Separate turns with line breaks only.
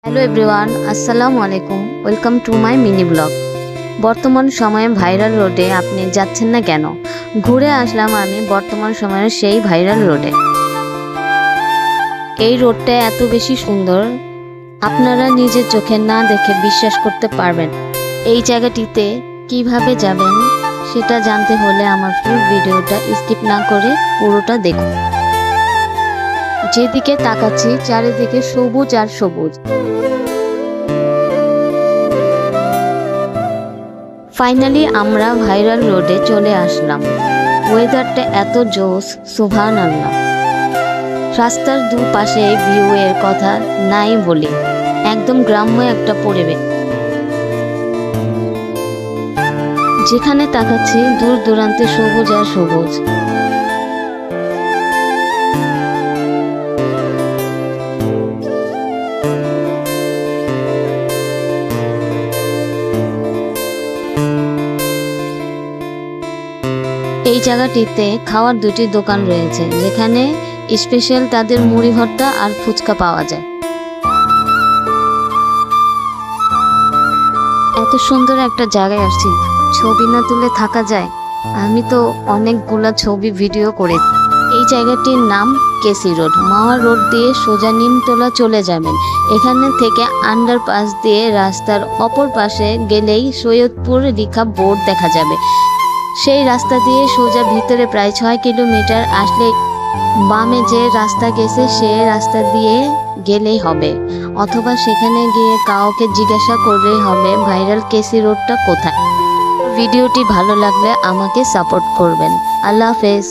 Hello everyone, আসসালামু আলাইকুম। Welcome to my mini blog. বর্তমান সময়ে ভাইরাল রোডে আপনি যাচ্ছেন না কেন? ঘুরে আসলাম আমি বর্তমান সময়ের সেই ভাইরাল রোডে। এই রোডটা এত বেশি সুন্দর, আপনারা নিজের চোখে না দেখে বিশ্বাস করতে পারবেন। এই জায়গাটিতে কিভাবে যাবেন সেটা জানতে হলে আমার ফুল ভিডিওটা স্কিপ না করে পুরোটা দেখুন। যেদিকে তাকাচ্ছি চারিদিকে সবুজ আর সবুজ। ফাইনালি আমরা ভাইরাল রোডে চলে আসলাম। ওয়েদারটা এত জোস, সুবহানাল্লাহ। রাস্তার দুপাশে ভিউ এর কথা নাই বলি, একদম গ্রাম্য একটা পরিবেশ। যেখানে তাকাচ্ছি দূর দূরান্তে সবুজ আর সবুজ। এই জায়গাটিতে খাওয়ার দুটি দোকান রয়েছে, যেখানে স্পেশাল তাদের মুড়ি ভর্তা আর ফুচকা পাওয়া যায়। এত সুন্দর একটা জায়গায় আসছি, ছবি না তুলে থাকা যায়? আমি তো অনেকগুলা ছবি ভিডিও করেছি। এই জায়গাটির নাম কেসি রোড। মাওয়া রোড দিয়ে সোজা নিমতলা চলে যাবেন। এখানে থেকে আন্ডারপাস দিয়ে রাস্তার অপর পাশে গেলেই সৈয়দপুর লেখা বোর্ড দেখা যাবে। সেই রাস্তা দিয়ে সোজা ভিতরে প্রায় 6 কিলোমিটার আসলে বামে যে রাস্তা গেছে সে রাস্তা দিয়ে গেলেই হবে, অথবা সেখানে গিয়ে কাউকে জিজ্ঞাসা করলেই হবে ভাইরাল কেসি রোডটা কোথায়। ভিডিওটি ভালো লাগলে আমাকে সাপোর্ট করবেন। আল্লাহ হাফেজ।